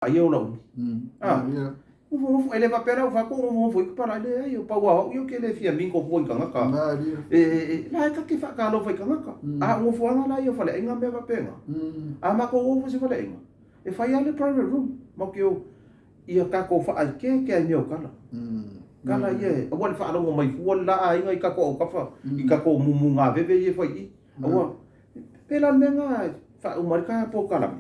Aí eu não. Ele vai pegar o vácuo, o foi para ali, aí o pau, eu que ele fia bem com o canga. Lá é que faz calor foi canga. O foi lá eu falei, ainda me vai pegar. Mas com o você falei, e foi ali para o room, mas que eu ia cá com faz que é meu cara. Cara ia, eu vou falar uma mais, vou lá aí cá com o café, e cá com o ngá bebê e foi. Eu pela minha, o marca por cara.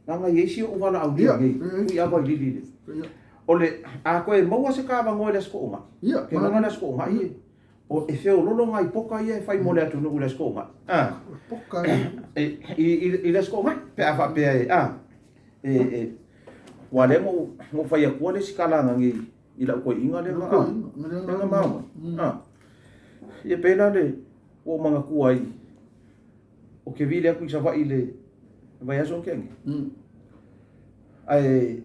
Nanga yesi o wala au dia ngai. Ia vai lili. Ole a koe maua se ka bango le sko nga. Ke nga le sko nga i. O e feo lolo ngai poka ia fai mole atu no le sko nga. Poka i le sko nga pe afa pe wale mo fai ko le skala ngai i la ko inga le nga. Nga mama. Ia pena le o manga kuai. O ke vile aku sa vai le vai aso keng. Ai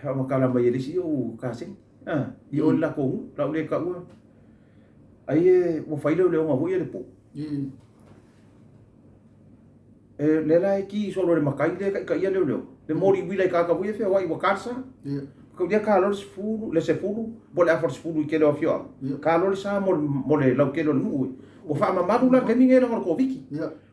makala mai ele o kasing. I o la ko la le ka u. Ai mo fai le nga vo ile pu. Le la ki so le makai le ka ia le. Le mori vile ka vo fe wa i wa karsa. Ko dia ka lo sfulu le sefulu bo le afor sfulu ke le afioga. Ka lo sa mo le la ke lo mu. O fa mamadu la kemi ngela ko viki.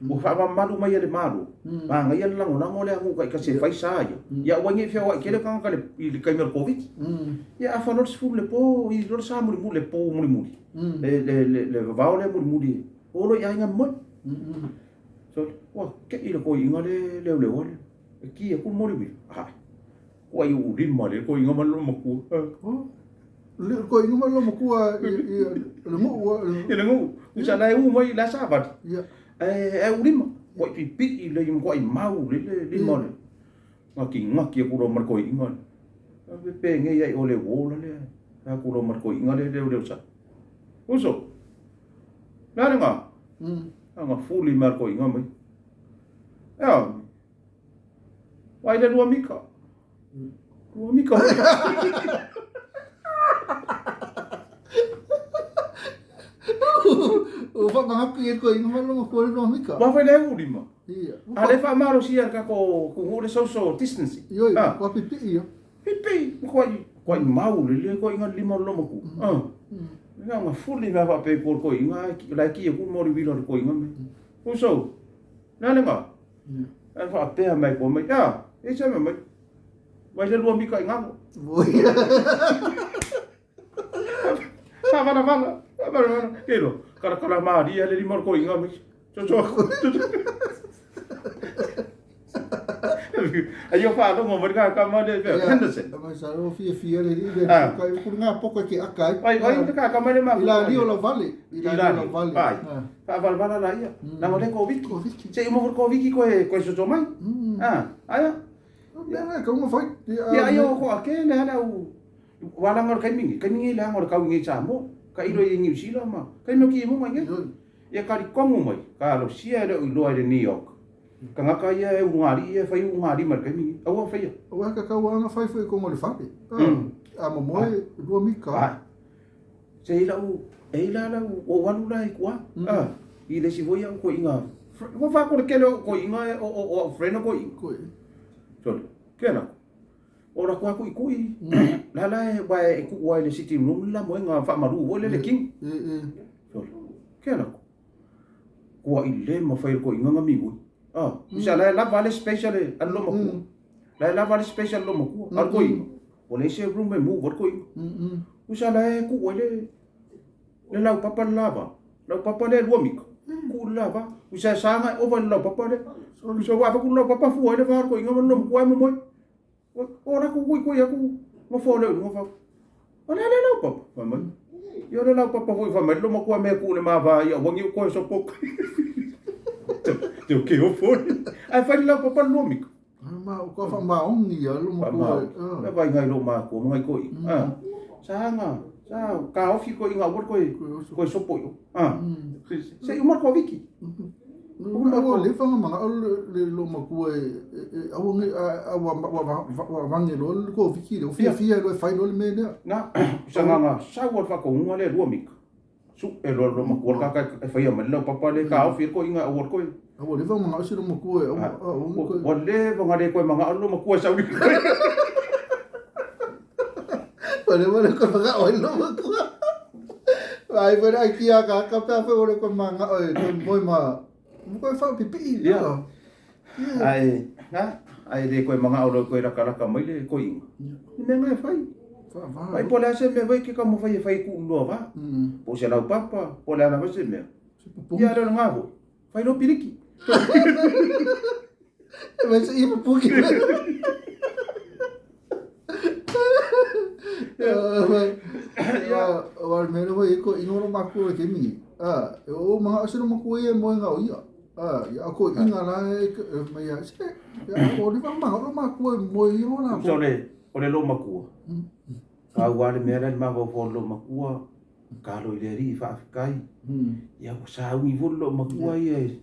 O fa mamadu mai le malu. Ba ngai la ngona ngole ngu ka se fai sa ya wa ngi fe wa ke le ka ka le kai mer ko viki. Ya afa no sfulu le po i lo sa mu le po mu. Le va le mu. O lo ya nga mo. So wa ke i le ko inga le wale. Ki e ku mo le. Wa yu rin mo le ko inga man lo mo ku. Le ko inga man lo mo ku le mo le ngu usa na u mai la sabat ulima ko pipi le im ko mau le mo le ngaki ku ro mar ko inga pe nge ya ole wola le ha ku ro mar ko inga le sa uso na nga nga fuli mar ko inga mai wai le lua mika o fa nga ki ko inga malo ko no mika ba fa le ulima ale fa maro sia ka ko le social distance ko pipi ko mau le ko inga limo lo mo ku nga fuli nga fa pe ko inga la ki ku mo ri vilo ko inga me so na le nga fa pe mai ko mai e sa mai vai le lo mika inga mo Fala. Kelo, cara Maria le limor ko inga mi. Ayo fa do mo verga ka ma de Henderson. Mas a ro fia le de ka ku nga poco que akai. Ai ka ma le ma. La rio la vale. Pai. Fa val la ia. Na mo le ko viki. Se mo ko viki ko so mai. Aya. Ya ka mo foi. Ya ayo ko ake le ala u. Wala ngor kai mingi la ngor ka wingi Samoa. Ka iro i New Zealand ma. Kai no ki mo mai nge. Ia ka ri kongu mai. Ka lo sia le u loa le New York. Ka ngaka ia e ungari e fai ungari mar kai mingi. Awa fai. Awa ka wanga fai ko mo le fate. Ama moe do mika. Se ila o walu la kwa. I le si voia ko inga. Wa fa ko ke lo ko inga o freno ko. So, kena. Ora ko kui la e ku wa le city room la mo nga fa maru wo le king kena ko ile mo fa ko nga mi wo usa la vale special allo mo ku la vale special lo mo ku al ko o le se room me mu wo ko usa la ku wo le la papa le lo mi ku lava usa sanga o va la papa le usa wa ku la papa fu le va ko nga mo ku mo ora ku aku mo follow mo fa ala papa mama yo la papa foi fa lo mo ku me ku le ma va yo wangi ko so pok te que o foi ai fa la papa lo mi ma ko fa ma on ni lo mo ku vai ngai lo ma ko ngai ko sa ka o fi ko inga ko so po se mo ko viki o le fa ma le lo ma ku a vange lo ko viki lo fia lo fai lo me na sa wo fa ko ngale lo mi su e lo ma ku ka fai ma lo papa le ka o fi ko inga o ko o le fa ma si lo ma ku o le va ngale ko ma lo ma ku sa wi Wala ko mga oil no ko. Ai pera kia ka pe pe ore ko manga oi ko ma mo fa pipi. Ai de ko mga oro ko raka mai le ko inga. Ni me fai. Ai po la se me vai que como fai ku no va. Po se la papa, po la na se me. Ya ro nga vo. Fai no piriki. Mas ia puki. Wal mero vai ko inoro maku ke mi. O mga asino maku e mo nga ia. Ya ko inga la mai ya se. Ya o di ma maku mo ia na. So le lo maku. Ka wale mera ma vo fo lo maku. Ka lo le ri fa kai. Ya ko sa wi vo lo maku ai.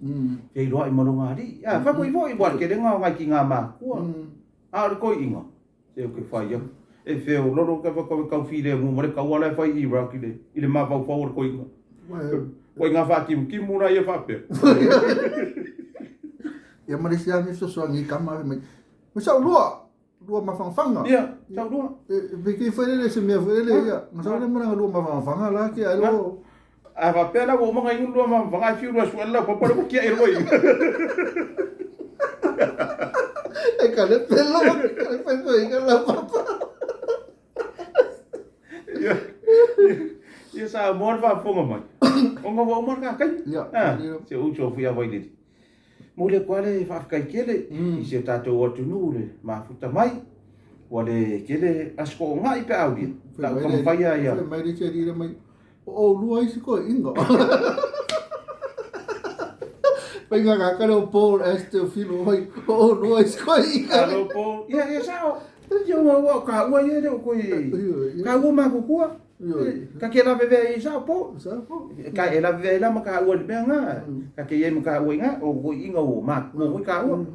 Ke lo ai mo nga ri. Ya fa ko i vo i bol ke nga nga ki nga maku. Ko inga. Se ko fa ya. E feo loro ka ka file mo mo ka wala fa i ra ki le ma va fa ko inga. Ko inga fa ki mo na ia fa pe. Ya Malaysia mi so ngi kama me. Masa lua mafangfanga. Ya, sa lua. Biki fele se me fele ya. Masa le mana lua mafangfanga la ki alo. Va pena wo mga yung lua mafanga fi ro swela pa pa ko ki ai roi. E kale pelo, ka la papa. Ya sa mor va fonga mai. Onga wo mor ka kai. Ya. Se u cho fu ya vai dit. Mule kwale fa kai kele. I se tato o tu nule ma futa mai. Wale kele asko ngai pe au dit. Ta ko fa ya. Mai de che dire mai. O lua isi ko inga. Venga acá caro Paul este filo hoy. O lua isi ko inga. Caro Paul. Ya sao. Yo wa ka wa ye de ko i. Ka wo ma ko ko. Ka ke la bebe i sao po. Ka e la bebe la ma ka wo be nga. Ka ke ye ma ka wo nga o ko inga o ma mo ka wo.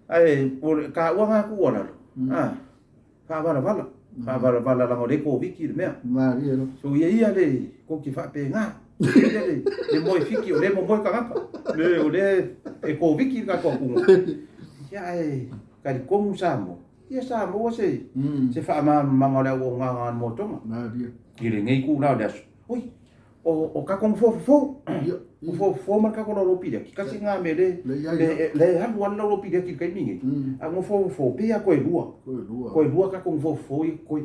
Ai por ka wo nga ko la. Fa bala. Fa bala la ngode ko viki me. Maria no. So ye ia le ko ki fa pe nga. Le mo fiki o le mo ka ngapa. Le o le e ko viki ka ko ku. Ya ka di ko sa mo. Ya sa mo se fa ma ngole o nga Moatoga. Maria. Ile ngai ku na das. Oi. O ka kong fo. Fo ma ka ko ro pide. Ki ka singa me le ha wan ro pide ki kai mingi. A mo fo pe a ko lua. Ko lua ka kong fo ko.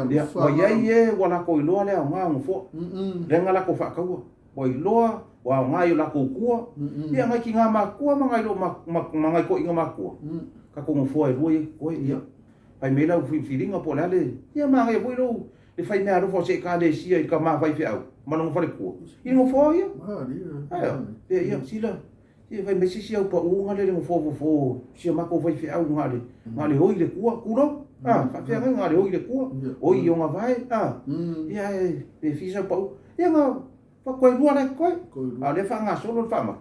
Ya wa ye wala ko lua le nga mo fo. Le nga la ko fa ka wa. Ko lua wa nga yo la ko ku. Ya nga ki nga ma ku ma nga lo ma nga ko inga ma ku. Ka kong fo e lua ko ya. Pai me la filinga po la le. Ya ma nga bo lo. Le fai me aro fo se ka le sia i ka ma fai fe au. Ma non fale ko. I no fo ya. Ya sila. Ia fai me sisi au pa u ngale le fo. Sia ma ko fai fe au ngale. Ngale hoi le ku no. Fa fe ngale hoi le ku. Oi yo nga vai. Ia e fisa pa u. Ia nga pa ko lua le ko. Le fa nga solo fa ma.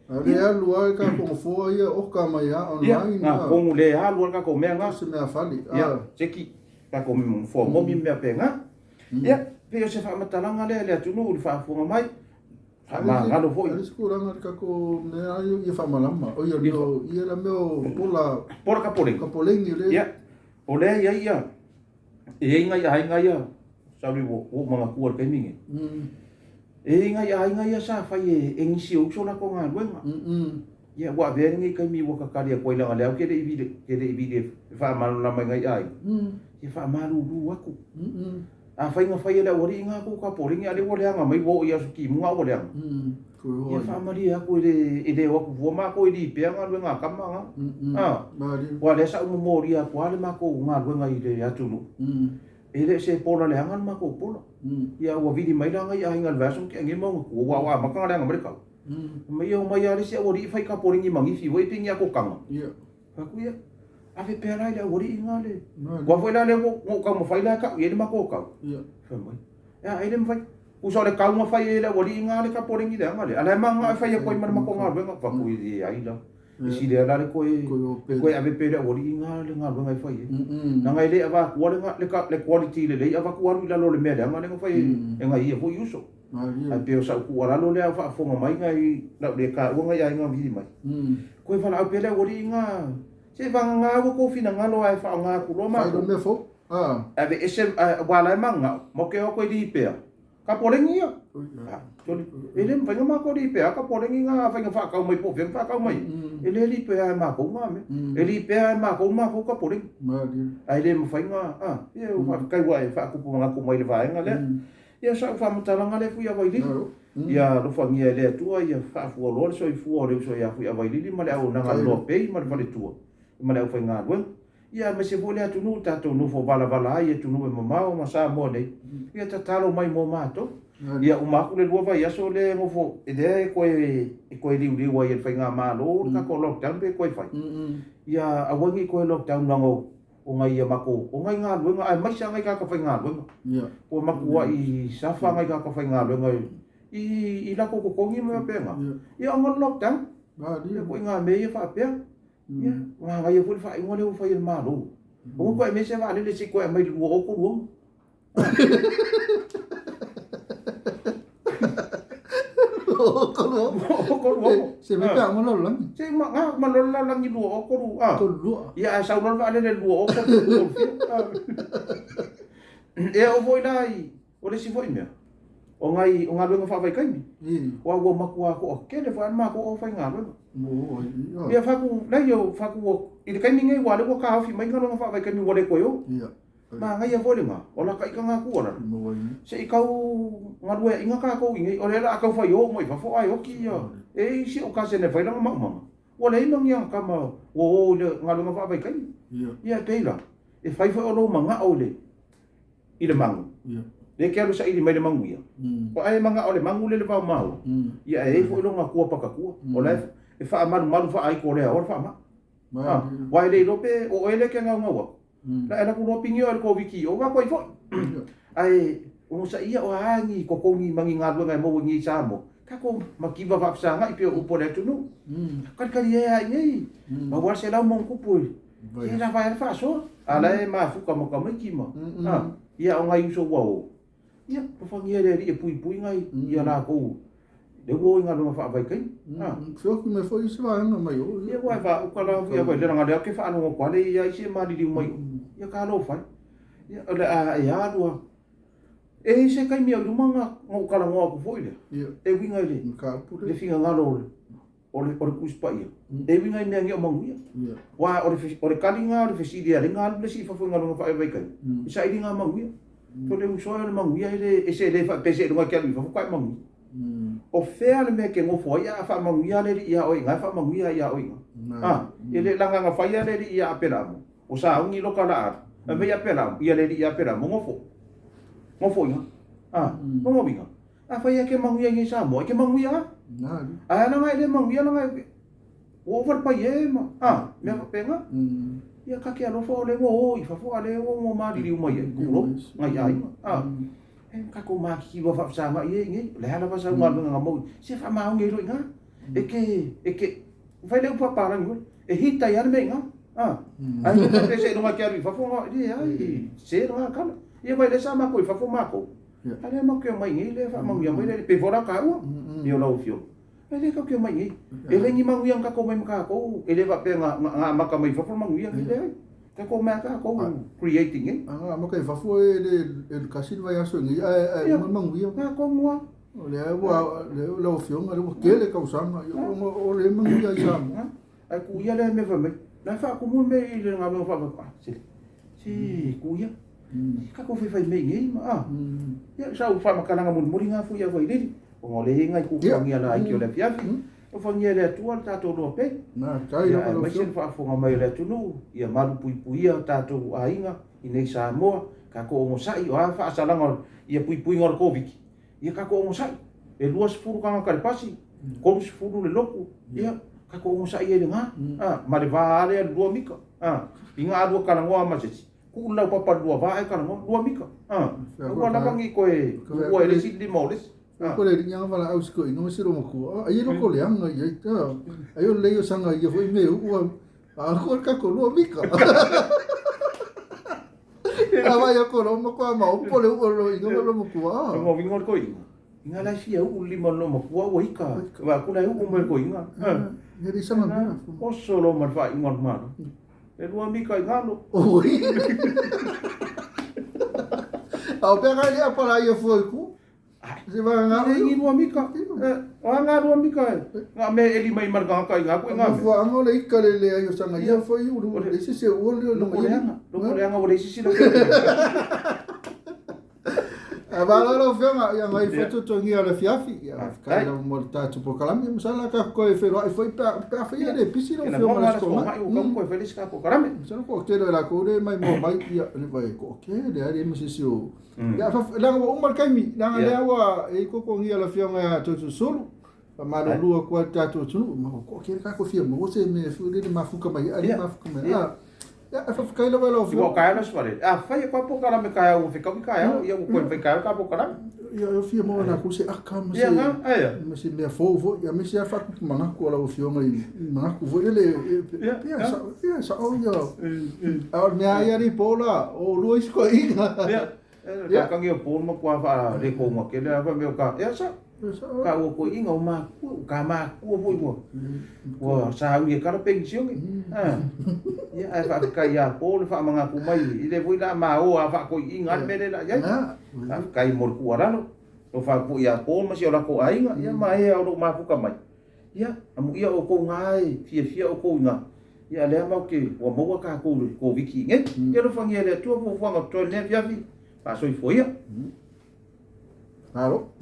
Ale lua ka ko fo ia o ka mai online. Ia ko le lua ka ko me nga se me afali. Ia seki ka ko mo fo mo mi me pe nga. Ia pe se fa matalanga le tunu le fa fonga mai. Ma ngalo foi. Ele escuranga ka ko ne ayo ia fa malama. O ia la meu pola ka pole. Ka polengi le. Ia. Ole ia. E inga ia. Sabe wo mga kuar kai mingi. E inga ia sa fa e ngisi o so la ko nga wenga. Ia wa ve ngi kai mi wo ka ka ko ila le ke de ibide fa malu la mai ai. Ia fa malu lu aku. A fai nga fai la ori nga ko ka poringi ale wo le nga mai wo ia su ki mu nga wo le. Ia fa mari aku ide wa ku vo ma ko di pe nga lu nga kama nga. Wa le sa mo mori aku ale ma ko nga lu nga ide atu lu. Ele se pola le nga ma ko pola. Ia wa vidi mai la nga ia nga vaso ke ngi mo ko wa ma ka nga mereka. Mai o mai ale se ori fai ka poringi mangi fi wo pingi ako kanga. Ia. Aku ia ave pera ile ori ingale. Wa foi la le mo ka mo fai la ka ye ma ko ka. Ia. Famoi. Ya ile mo fai. Uso le ka mo fai ile ori ingale ka poringi le ngale. Ala ma fai ko ma ko ngal venga fa ku di ai la. Si le la ko ave pera ori ingale ngal venga fai. Na ngai le ava ko le quality le ava ko la lo le me le ngale ko fai e ngai e foi uso. Ai pe sa ku ala lo le ava fo mai ngai la le ka wo ngai ai ngai vi mai. Ko fa la pera ori inga. Se vanga nga ko fina nga lo ai fa nga ku lo ma. Fa do me fo. ave ese wala manga mo ke ko di pe ka polengi ya toli ele mpa ma ko di pe ka polengi nga fa ka mai po fa ka mai ele li pe ma ko ma me ele pe ma ko ka polengi ai le mfa nga ye ka wa fa ku po nga ko mai le va nga le ya sa fa mutala nga le fu ya vai li ya lo fa ngia le tua ya fa fu lo so fu o le so ya fu ya vai li ma le au nga lo pe ma le tua ma le fa nga wen ia me se vole atu nu tatou nu fo bala ai tu nu e mamao ma Samoa nei ia tatalo mai mo mato ia o maku le lua vai aso le ngofo e de ko e liu ai e whainga malo ka ko lockdown pe ko e whai ia awangi ko e lockdown nango o ngai ia mako o ngai ngā luenga ai mai sa ngai ka whainga luenga o maku wa i safa ngai ka whainga luenga i lako ko kongi mo penga ia o lockdown ia ko ngā me ia wha pea ya wa ga yo fui fa ngole u fa il malo o ko me se va le se ko mai lu o ko lu ko lu se me pa mo lo lang se ma lo la lang lu o ko lu ya sa lo va le lu o ko lu e o voi dai o le si voi me o ngai lu fa vai kai wa wo maku ko ke le fa ma ko o fa ngalo ia faku na yo faku i le kaimi ngai wale ko ka hafi mai ngalo fa vai kaimi wale ko yo ma ngai ya vole ma ola kai ka nga ku ora se i kau ngalu e inga ka ko ngai ole la ka fa yo mo fa fo ai oki yo e si o ka se ne vai la ma ma ole ino ngia ka ma o le ngalu fa vai kaimi ia teila e fai fo lo manga ole i le mangu le ke alu sa i mai le mangu ia o ai manga ole mangu le va mau ia e fo lo nga ku pa ka ku ole e fa malu fa ai ko le or fa ma wai le lope o ele ke nga nga la ela ku no pingi o ko wiki o ga ko i fo ai o sa ia o hangi ko kongi mangi nga lu ngai mo ngi sa mo ka ko makiva va sa nga i pe o pole tu no ka ka ye ai nei ma wa se la mon ku pu e la va fa so ala e ma fu ka mo ki mo ia o ngai so wa o ia po fa ngi le ri pui ngai ia la ko de wo nga no fa vai kai so que me foi isso vai nga mai o ia vai va o kala ia vai le nga le ke fa no ko le ia se ma di mai ia ka lo fa ia ole a ia do e se kai mi o manga ngo kala ngo ko foi le e winga le ka pule le finga nga lo ole ku spa ia e winga me ngi o mangu ia wa ole kalinga ole fesidia le nga le si fa foi nga no fa vai kai isa i nga mangu ia to le so le mangu ia le e se le fa pese no ka li fa ko mangu o fea le me ke ngofo ia fa manguia le ia o inga fa manguia ia o inga ele langa nga fa ia le ia apela mo o sa ungi lo kala a me apela ia le ia apela mo ngofo inga no mo binga a fa ia ke manguia ngi sa mo ke manguia na nga le manguia na nga over pa ye ma me fa penga ia ka ke alo fo le mo i fa fo ale o mo ma di mo ia ku nga ia ka ko ma ki wa fa sa ma ye ngi le hala fa sa ma nga mo se fa ma ngi ro nga e ke vai le pa para ngi e hita ya me nga ai ko pe se no ma ki fa fo nga di ai se no ka ye vai le sa ma ko fa fo ma ko ale ma ke mai ngi le fa ma ngi mai le pe fora ka u ni o la u fio ele ka ke mai ngi ele ngi ma ngi ka ko mai ka ko ele va pe nga ma ka mai fa fo ma ngi le ka ko ma ka ko creating mo ke fa fo el casil vai aso ngi ma ngi ka ko mo le wa le lo fio nga le ke le causama o le ma ngi ya sam ai ku ya le me fa me na fa ko mo me le nga me fa fa si ku ya ka ko fa me ngi ma ya sa u fa ma kana nga mo nga fu ya vai le o le ngai ku ngi ala ai ki o le fiafi o fa ngia le tua tatou lo pe na kai lo mai sen fa fonga mai le tunu ia malu pui ia tatou ainga i nei Samoa ka ko mo sai o fa salanga ia pui ngor covid ia ka ko mo sai e luas furu ka ka pasi ko furu le loku ia ka ko mo sai ele nga ma le va ale lua mika inga adu kana ngoa ma se ku la papa lua va e kana lua mika ko la bangi ko e ko ele si di moles ko le ringa wala au sko ino siro mo ko ai ro ko le anga ia ta ai o le yo sanga ia foi me u ko ka ko lo mika ava ia ko lo mo ko ma o po le o lo ino lo mo ko mo vingo ko inga la fia u limo lo mo ko o ika va ku la u mo ko inga ia di sama o solo ma fa ingo ma e lo mika ngalo oi Au pega ele apa lá ia foi ku. Se vai nga. Ngi rua mika. Nga rua mika. Nga me eli mai marga ka nga ko nga. Wa ngo le ikale le ayo sanga ia foi u. Ese se o le no ia. Lo le nga o le sisi lo. Abalalo fenga ia mai foto tongi ala fiafi. Kai la morta tu proclame msala ka ko e fero ai foi pa fia de pisino fenga la sko. Ko feliz ka ko karame. Msala ko tero la ko de mai mo mai ia le vai ko ke de ari msisio. Ya fa la ngo umar kaimi la nga wa e ko ko ngia la fenga Toeolesulusulu Lupematasila ko tatu tu ma ko ke ka ko fia mo se me fu de mafuka mai ali mafuka mai. Ya fa kai la wala Igual caiu nas paredes. Foi com a pouca lá me caiu, fica me caiu, e eu quando foi caiu, acabou cara. Eu fia mo na ku se akam se. Mas se me fo, ya me se fa ku mana ko la o fio ngai. Mana ku vo ele. Ya sa o yo. A me ai ari pola o Luis ko ina. Ya kan eu pôr uma coava de como aquele vai meu carro. Ya sa. Ka o ko inga o ma ku ka ma ku o bo. Wa sa u ye kara pension. Ya ai fa ka ya pôr fa manga ku mai. Ile voi la ma o fa ko inga me la ya. Kai mor ku arano. O fa ku ya pôr ma se ora ko ai ya mai e o ma ku ka mai. Ya amu ia o ko ngai fia o ko nga. Ya le ma ke o mo ka ko viki nge. Ya lo fa nge le tu fo fa ngo to ne via vi. Pa so i foi ya. Claro.